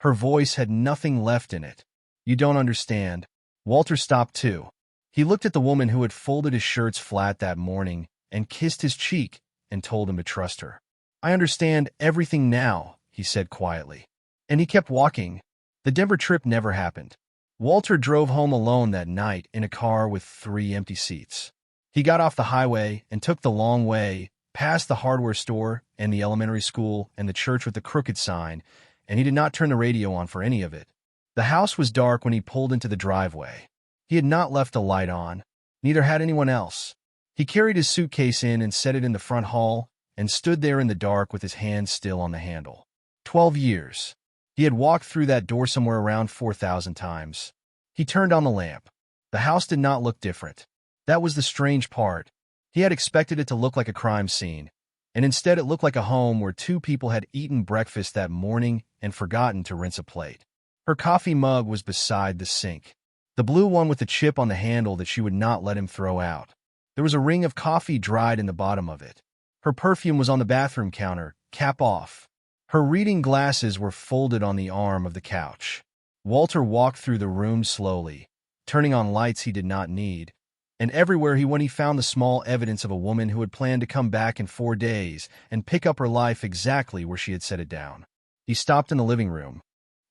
Her voice had nothing left in it. You don't understand. Walter stopped too. He looked at the woman who had folded his shirts flat that morning and kissed his cheek and told him to trust her. I understand everything now, he said quietly. And he kept walking. The Denver trip never happened. Walter drove home alone that night in a car with 3 empty seats. He got off the highway and took the long way, past the hardware store and the elementary school and the church with the crooked sign, and he did not turn the radio on for any of it. The house was dark when he pulled into the driveway. He had not left the light on. Neither had anyone else. He carried his suitcase in and set it in the front hall and stood there in the dark with his hand still on the handle. 12 years. He had walked through that door somewhere around 4,000 times. He turned on the lamp. The house did not look different. That was the strange part. He had expected it to look like a crime scene, and instead it looked like a home where two people had eaten breakfast that morning and forgotten to rinse a plate. Her coffee mug was beside the sink, the blue one with the chip on the handle that she would not let him throw out. There was a ring of coffee dried in the bottom of it. Her perfume was on the bathroom counter, cap off. Her reading glasses were folded on the arm of the couch. Walter walked through the room slowly, turning on lights he did not need, and everywhere he went he found the small evidence of a woman who had planned to come back in 4 days and pick up her life exactly where she had set it down. He stopped in the living room.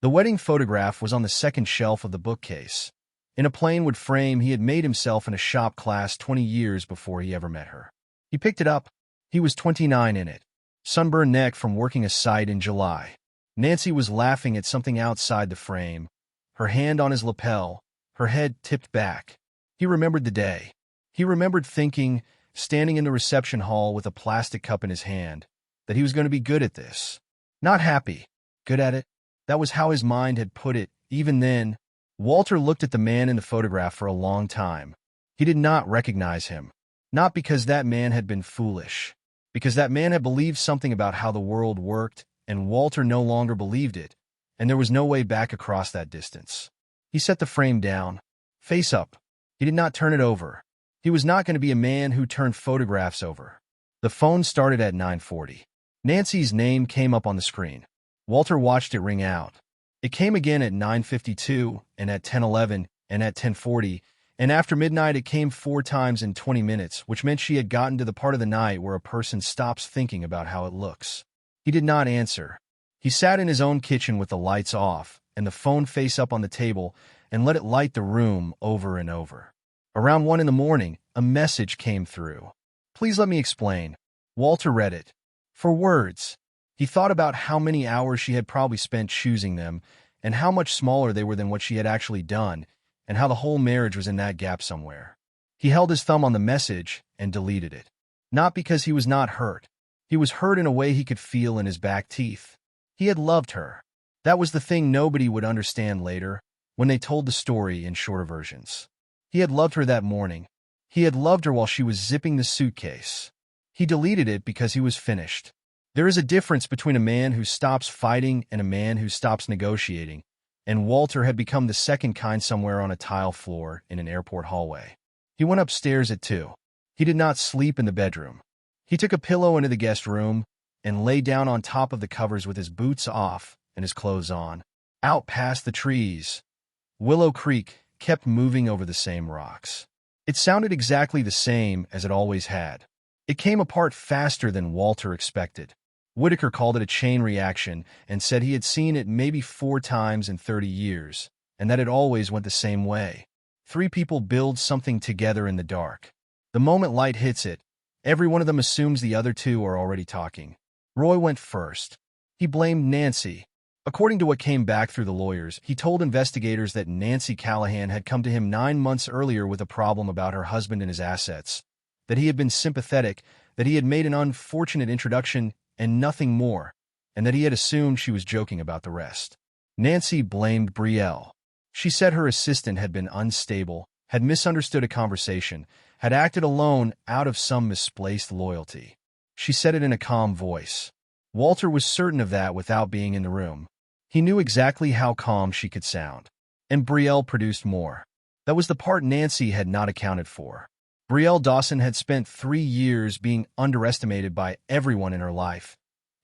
The wedding photograph was on the second shelf of the bookcase. In a plain wood frame he had made himself in a shop class 20 years before he ever met her. He picked it up. He was 29 in it, sunburned neck from working a site in July. Nancy was laughing at something outside the frame, her hand on his lapel, her head tipped back. He remembered the day. He remembered thinking, standing in the reception hall with a plastic cup in his hand, that he was going to be good at this. Not happy, good at it. That was how his mind had put it. Even then, Walter looked at the man in the photograph for a long time. He did not recognize him. Not because that man had been foolish, because that man had believed something about how the world worked, and Walter no longer believed it, and there was no way back across that distance. He set the frame down, face up. He did not turn it over. He was not going to be a man who turned photographs over. The phone started at 9:40. Nancy's name came up on the screen. Walter watched it ring out. It came again at 9:52, and at 10:11, and at 10:40, and after midnight it came 4 times in 20 minutes, which meant she had gotten to the part of the night where a person stops thinking about how it looks. He did not answer. He sat in his own kitchen with the lights off and the phone face up on the table and let it light the room over and over. Around 1 in the morning, a message came through. "Please let me explain." Walter read it. For words. He thought about how many hours she had probably spent choosing them, and how much smaller they were than what she had actually done, and how the whole marriage was in that gap somewhere. He held his thumb on the message and deleted it. Not because he was not hurt. He was hurt in a way he could feel in his back teeth. He had loved her. That was the thing nobody would understand later, when they told the story in shorter versions. He had loved her that morning. He had loved her while she was zipping the suitcase. He deleted it because he was finished. There is a difference between a man who stops fighting and a man who stops negotiating, and Walter had become the second kind somewhere on a tile floor in an airport hallway. He went upstairs at 2. He did not sleep in the bedroom. He took a pillow into the guest room and lay down on top of the covers with his boots off and his clothes on. Out past the trees, Willow Creek kept moving over the same rocks. It sounded exactly the same as it always had. It came apart faster than Walter expected. Whitaker called it a chain reaction and said he had seen it maybe 4 times in 30 years, and that it always went the same way. 3 people build something together in the dark. The moment light hits it, every one of them assumes the other 2 are already talking. Roy went first. He blamed Nancy. According to what came back through the lawyers, he told investigators that Nancy Callahan had come to him 9 months earlier with a problem about her husband and his assets, that he had been sympathetic, that he had made an unfortunate introduction and nothing more, and that he had assumed she was joking about the rest. Nancy blamed Brielle. She said her assistant had been unstable, had misunderstood a conversation, had acted alone out of some misplaced loyalty. She said it in a calm voice. Walter was certain of that without being in the room. He knew exactly how calm she could sound. And Brielle produced more. That was the part Nancy had not accounted for. Brielle Dawson had spent 3 years being underestimated by everyone in her life,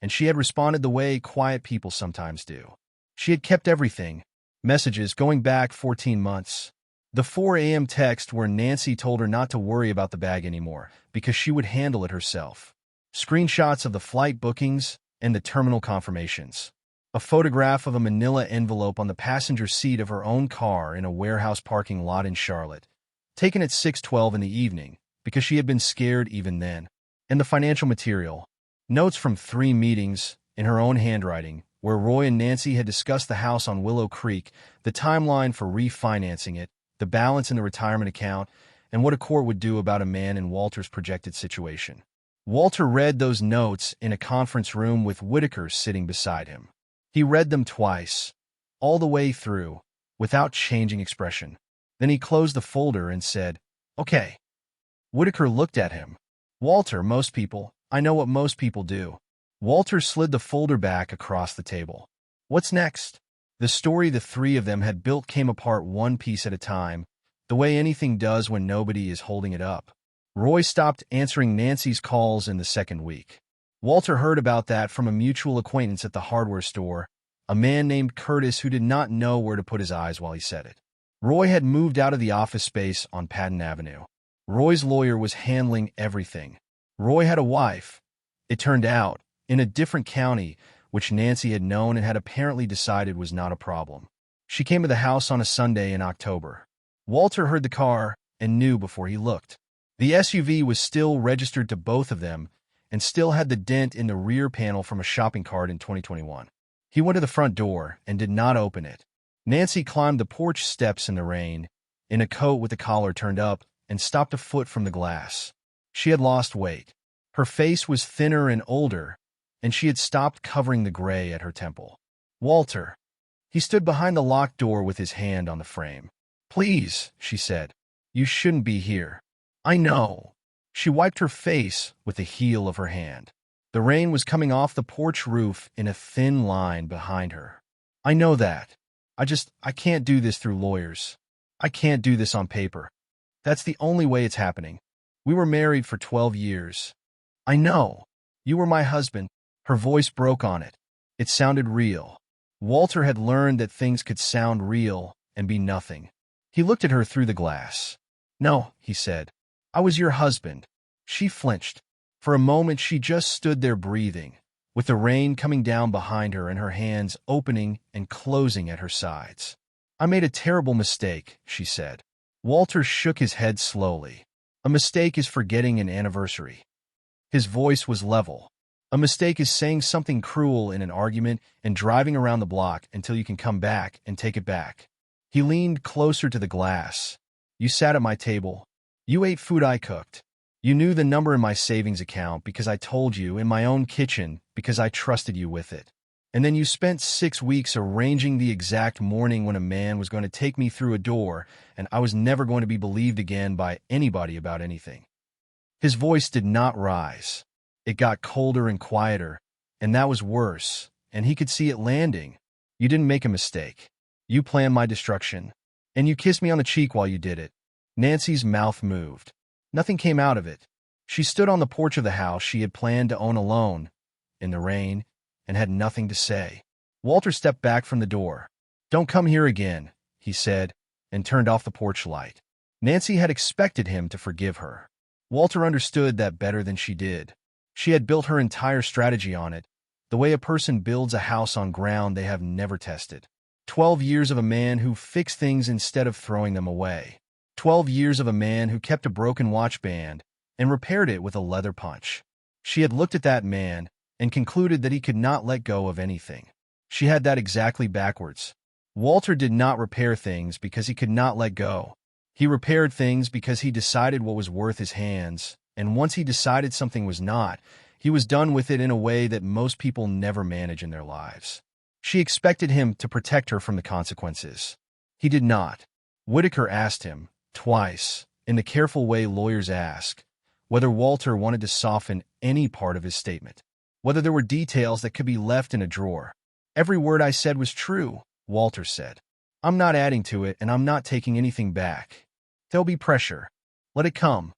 and she had responded the way quiet people sometimes do. She had kept everything, messages going back 14 months. The 4 a.m. text where Nancy told her not to worry about the bag anymore because she would handle it herself. Screenshots of the flight bookings and the terminal confirmations. A photograph of a manila envelope on the passenger seat of her own car in a warehouse parking lot in Charlotte, taken at 6:12 in the evening, because she had been scared even then. And the financial material. Notes from 3 meetings, in her own handwriting, where Roy and Nancy had discussed the house on Willow Creek, the timeline for refinancing it, the balance in the retirement account, and what a court would do about a man in Walter's projected situation. Walter read those notes in a conference room with Whitaker sitting beside him. He read them twice, all the way through, without changing expression. Then he closed the folder and said, "Okay." Whitaker looked at him. "Walter, I know what most people do." Walter slid the folder back across the table. "What's next?" The story the three of them had built came apart one piece at a time, the way anything does when nobody is holding it up. Roy stopped answering Nancy's calls in the second week. Walter heard about that from a mutual acquaintance at the hardware store, a man named Curtis who did not know where to put his eyes while he said it. Roy had moved out of the office space on Patton Avenue. Roy's lawyer was handling everything. Roy had a wife, it turned out, in a different county, which Nancy had known and had apparently decided was not a problem. She came to the house on a Sunday in October. Walter heard the car and knew before he looked. The SUV was still registered to both of them and still had the dent in the rear panel from a shopping cart in 2021. He went to the front door and did not open it. Nancy climbed the porch steps in the rain, in a coat with the collar turned up, and stopped a foot from the glass. She had lost weight. Her face was thinner and older, and she had stopped covering the gray at her temple. "Walter." He stood behind the locked door with his hand on the frame. "Please," she said. "You shouldn't be here." "I know." She wiped her face with the heel of her hand. The rain was coming off the porch roof in a thin line behind her. "I know that. I can't do this through lawyers. I can't do this on paper. That's the only way it's happening. We were married for 12 years. I know. You were my husband." Her voice broke on it. It sounded real. Walter had learned that things could sound real and be nothing. He looked at her through the glass. "No," he said. "I was your husband." She flinched. For a moment she just stood there breathing, with the rain coming down behind her and her hands opening and closing at her sides. "I made a terrible mistake," she said. Walter shook his head slowly. "A mistake is forgetting an anniversary." His voice was level. "A mistake is saying something cruel in an argument and driving around the block until you can come back and take it back." He leaned closer to the glass. "You sat at my table. You ate food I cooked. You knew the number in my savings account because I told you, in my own kitchen because I trusted you with it. And then you spent 6 weeks arranging the exact morning when a man was going to take me through a door and I was never going to be believed again by anybody about anything." His voice did not rise. It got colder and quieter, and that was worse, and he could see it landing. "You didn't make a mistake. You planned my destruction. And you kissed me on the cheek while you did it." Nancy's mouth moved. Nothing came out of it. She stood on the porch of the house she had planned to own alone, in the rain, and had nothing to say. Walter stepped back from the door. "Don't come here again," he said, and turned off the porch light. Nancy had expected him to forgive her. Walter understood that better than she did. She had built her entire strategy on it, the way a person builds a house on ground they have never tested. 12 years of a man who fixed things instead of throwing them away. 12 years of a man who kept a broken watch band and repaired it with a leather punch. She had looked at that man and concluded that he could not let go of anything. She had that exactly backwards. Walter did not repair things because he could not let go. He repaired things because he decided what was worth his hands, and once he decided something was not, he was done with it in a way that most people never manage in their lives. She expected him to protect her from the consequences. He did not. Whitaker asked him, twice, in the careful way lawyers ask, whether Walter wanted to soften any part of his statement, whether there were details that could be left in a drawer. "Every word I said was true," Walter said. "I'm not adding to it, and I'm not taking anything back. There'll be pressure. Let it come."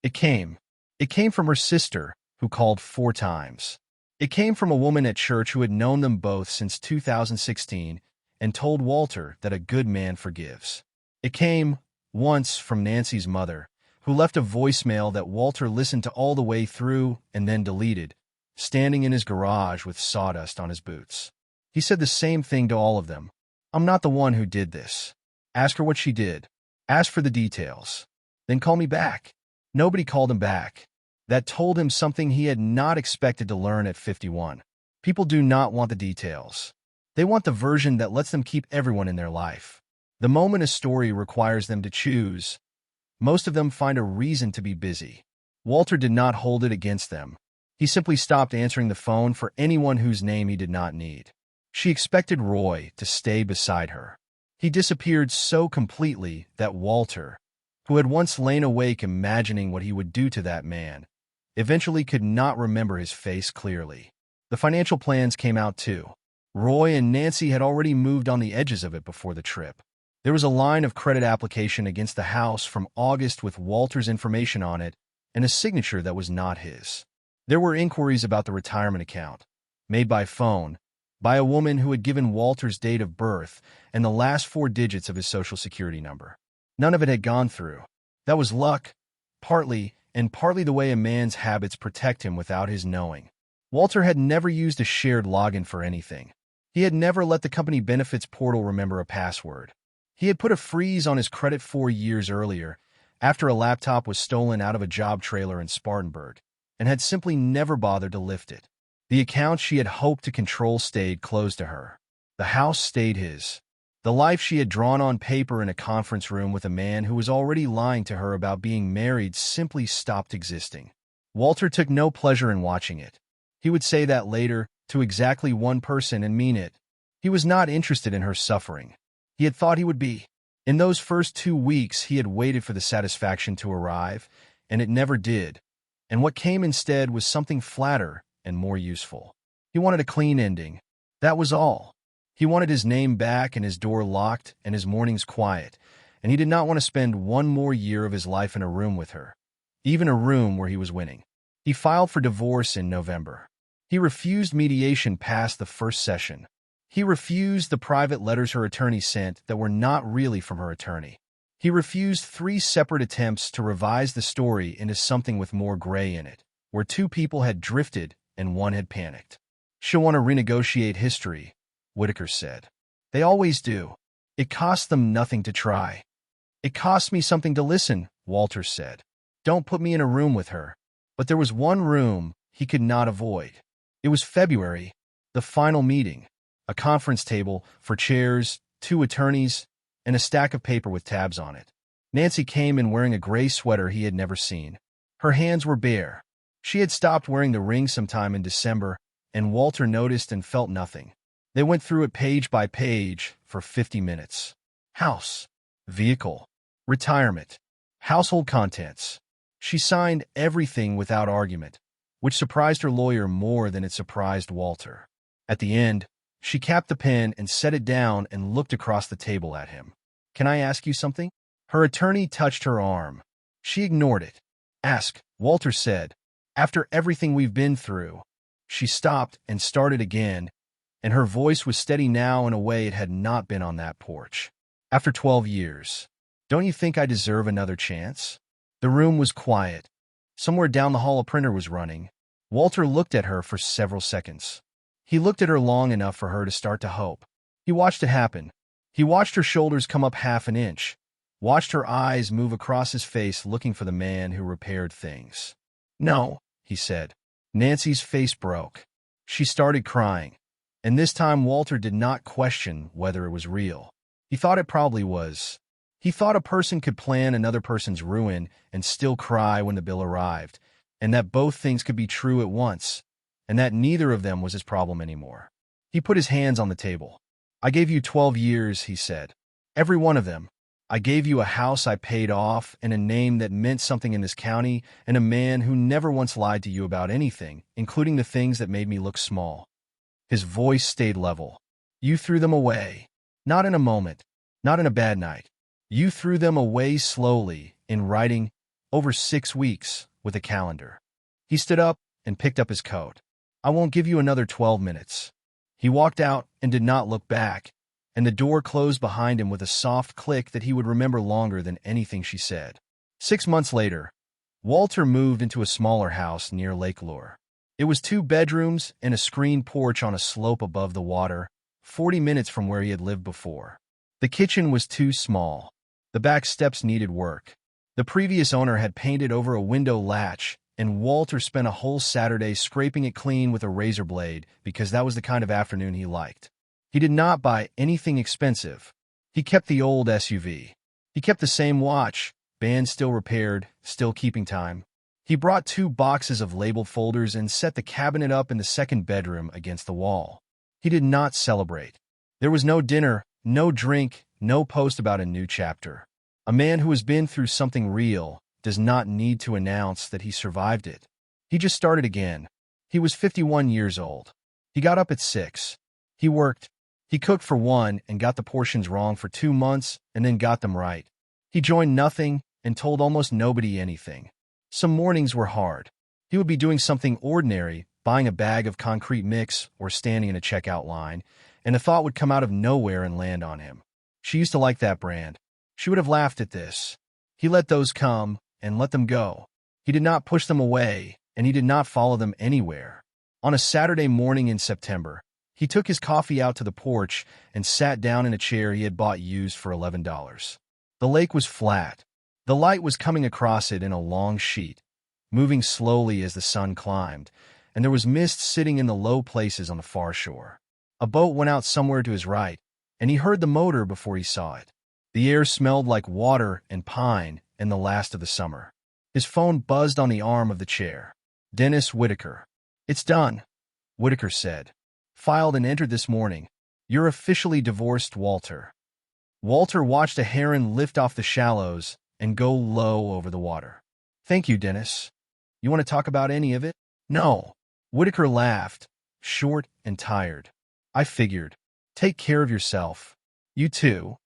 It came. It came from her sister, who called 4 times. It came from a woman at church who had known them both since 2016 and told Walter that a good man forgives. It came, once, from Nancy's mother, who left a voicemail that Walter listened to all the way through and then deleted, standing in his garage with sawdust on his boots. He said the same thing to all of them. "I'm not the one who did this. Ask her what she did. Ask for the details. Then call me back." Nobody called him back. That told him something he had not expected to learn at 51. People do not want the details. They want the version that lets them keep everyone in their life. The moment a story requires them to choose, Most of them find a reason to be busy. Walter did not hold it against them. He simply stopped answering the phone for anyone whose name he did not need. She expected Roy to stay beside her. He disappeared so completely that Walter, who had once lain awake imagining what he would do to that man, eventually could not remember his face clearly. The financial plans came out too. Roy and Nancy had already moved on the edges of it before the trip. There was a line of credit application against the house from August with Walter's information on it and a signature that was not his. There were inquiries about the retirement account, made by phone, by a woman who had given Walter's date of birth and the last 4 digits of his social security number. None of it had gone through. That was luck, partly, and partly the way a man's habits protect him without his knowing. Walter had never used a shared login for anything. He had never let the company benefits portal remember a password. He had put a freeze on his credit 4 years earlier, after a laptop was stolen out of a job trailer in Spartanburg, and had simply never bothered to lift it. The account she had hoped to control stayed closed to her. The house stayed his. The life she had drawn on paper in a conference room with a man who was already lying to her about being married simply stopped existing. Walter took no pleasure in watching it. He would say that later, to exactly one person, and mean it. He was not interested in her suffering. He had thought he would be. In those first 2 weeks, he had waited for the satisfaction to arrive, and it never did. And what came instead was something flatter and more useful. He wanted a clean ending. That was all. He wanted his name back and his door locked and his mornings quiet, and he did not want to spend 1 more year of his life in a room with her, even a room where he was winning. He filed for divorce in November. He refused mediation past the first session. He refused the private letters her attorney sent that were not really from her attorney. He refused 3 separate attempts to revise the story into something with more gray in it, where 2 people had drifted and 1 had panicked. "She'll want to renegotiate history," Whitaker said. "They always do. It costs them nothing to try." "It costs me something to listen," Walter said. "Don't put me in a room with her." But there was one room he could not avoid. It was February, the final meeting. A conference table, 4 chairs, 2 attorneys, and a stack of paper with tabs on it. Nancy came in wearing a gray sweater he had never seen. Her hands were bare. She had stopped wearing the ring sometime in December, and Walter noticed and felt nothing. They went through it page by page for 50 minutes. House, vehicle, retirement, household contents. She signed everything without argument, which surprised her lawyer more than it surprised Walter. At the end, she capped the pen and set it down and looked across the table at him. "Can I ask you something?" Her attorney touched her arm. She ignored it. "Ask," Walter said. "After everything we've been through." She stopped and started again, and her voice was steady now in a way it had not been on that porch. "After 12 years, don't you think I deserve another chance?" The room was quiet. Somewhere down the hall a printer was running. Walter looked at her for several seconds. He looked at her long enough for her to start to hope. He watched it happen. He watched her shoulders come up half an inch, watched her eyes move across his face looking for the man who repaired things. "No," he said. Nancy's face broke. She started crying, and this time Walter did not question whether it was real. He thought it probably was. He thought a person could plan another person's ruin and still cry when the bill arrived, and that both things could be true at once, and that neither of them was his problem anymore. He put his hands on the table. "I gave you 12 years, he said. "Every one of them. I gave you a house I paid off and a name that meant something in this county and a man who never once lied to you about anything, including the things that made me look small." His voice stayed level. "You threw them away. Not in a moment. Not in a bad night. You threw them away slowly, in writing, over 6 weeks, with a calendar." He stood up and picked up his coat. "I won't give you another 12 minutes. He walked out and did not look back, and the door closed behind him with a soft click that he would remember longer than anything she said. 6 months later, Walter moved into a smaller house near Lake Lure. It was 2 bedrooms and a screened porch on a slope above the water, 40 minutes from where he had lived before. The kitchen was too small. The back steps needed work. The previous owner had painted over a window latch, and Walter spent a whole Saturday scraping it clean with a razor blade because that was the kind of afternoon he liked. He did not buy anything expensive. He kept the old SUV. He kept the same watch, band still repaired, still keeping time. He brought 2 boxes of labeled folders and set the cabinet up in the second bedroom against the wall. He did not celebrate. There was no dinner, no drink, no post about a new chapter. A man who has been through something real does not need to announce that he survived it. He just started again. He was 51 years old. He got up at 6. He worked. He cooked for 1 and got the portions wrong for 2 months and then got them right. He joined nothing and told almost nobody anything. Some mornings were hard. He would be doing something ordinary, buying a bag of concrete mix or standing in a checkout line, and a thought would come out of nowhere and land on him. She used to like that brand. She would have laughed at this. He let those come and let them go. He did not push them away, and he did not follow them anywhere. On a Saturday morning in September, he took his coffee out to the porch and sat down in a chair he had bought used for $11. The lake was flat. The light was coming across it in a long sheet, moving slowly as the sun climbed, and there was mist sitting in the low places on the far shore. A boat went out somewhere to his right, and he heard the motor before he saw it. The air smelled like water and pine and the last of the summer. His phone buzzed on the arm of the chair. Dennis Whitaker. "It's done," Whitaker said. "Filed and entered this morning. You're officially divorced, Walter." Walter watched a heron lift off the shallows and go low over the water. "Thank you, Dennis. You want to talk about any of it?" "No." Whitaker laughed, short and tired. "I figured. Take care of yourself. You too."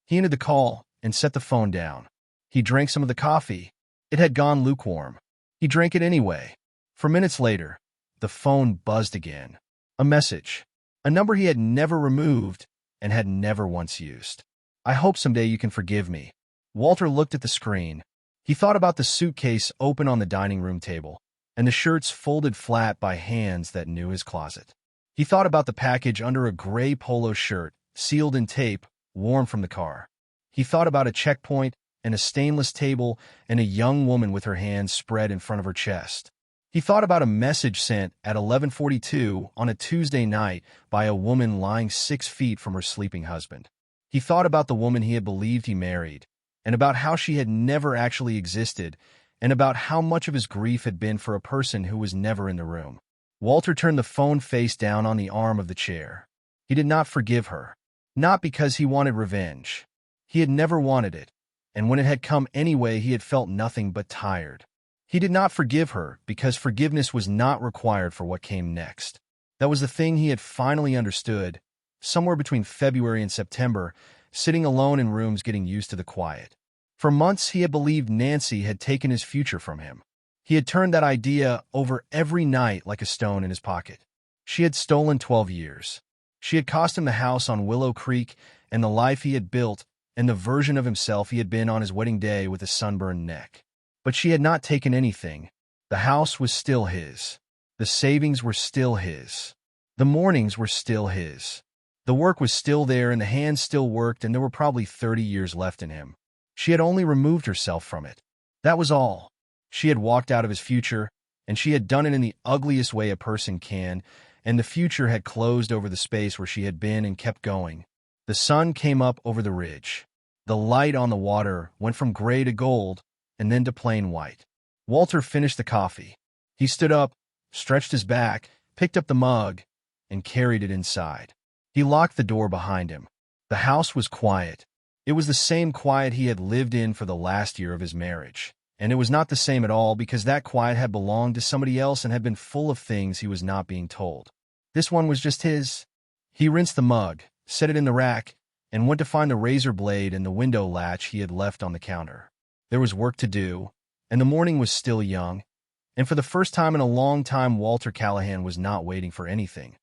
He ended the call and set the phone down. He drank some of the coffee. It had gone lukewarm. He drank it anyway. For minutes later, the phone buzzed again. A message. A number he had never removed and had never once used. "I hope someday you can forgive me." Walter looked at the screen. He thought about the suitcase open on the dining room table and the shirts folded flat by hands that knew his closet. He thought about the package under a gray polo shirt, sealed in tape, warm from the car. He thought about a checkpoint and a stainless table and a young woman with her hands spread in front of her chest. He thought about a message sent at 11:42 on a Tuesday night by a woman lying 6 feet from her sleeping husband. He thought about the woman he had believed he married, and about how she had never actually existed, and about how much of his grief had been for a person who was never in the room. Walter turned the phone face down on the arm of the chair. He did not forgive her. Not because he wanted revenge. He had never wanted it, and when it had come anyway, he had felt nothing but tired. He did not forgive her because forgiveness was not required for what came next. That was the thing he had finally understood, somewhere between February and September, sitting alone in rooms getting used to the quiet. For months he had believed Nancy had taken his future from him. He had turned that idea over every night like a stone in his pocket. She had stolen 12 years. She had cost him the house on Willow Creek and the life he had built and the version of himself he had been on his wedding day with a sunburned neck. But she had not taken anything. The house was still his. The savings were still his. The mornings were still his. The work was still there and the hands still worked, and there were probably 30 years left in him. She had only removed herself from it. That was all. She had walked out of his future, and she had done it in the ugliest way a person can, and the future had closed over the space where she had been and kept going. The sun came up over the ridge. The light on the water went from gray to gold and then to plain white. Walter finished the coffee. He stood up, stretched his back, picked up the mug, and carried it inside. He locked the door behind him. The house was quiet. It was the same quiet he had lived in for the last year of his marriage. And it was not the same at all because that quiet had belonged to somebody else and had been full of things he was not being told. This one was just his. He rinsed the mug, set it in the rack, and went to find the razor blade and the window latch he had left on the counter. There was work to do, and the morning was still young, and for the first time in a long time Walter Callahan was not waiting for anything.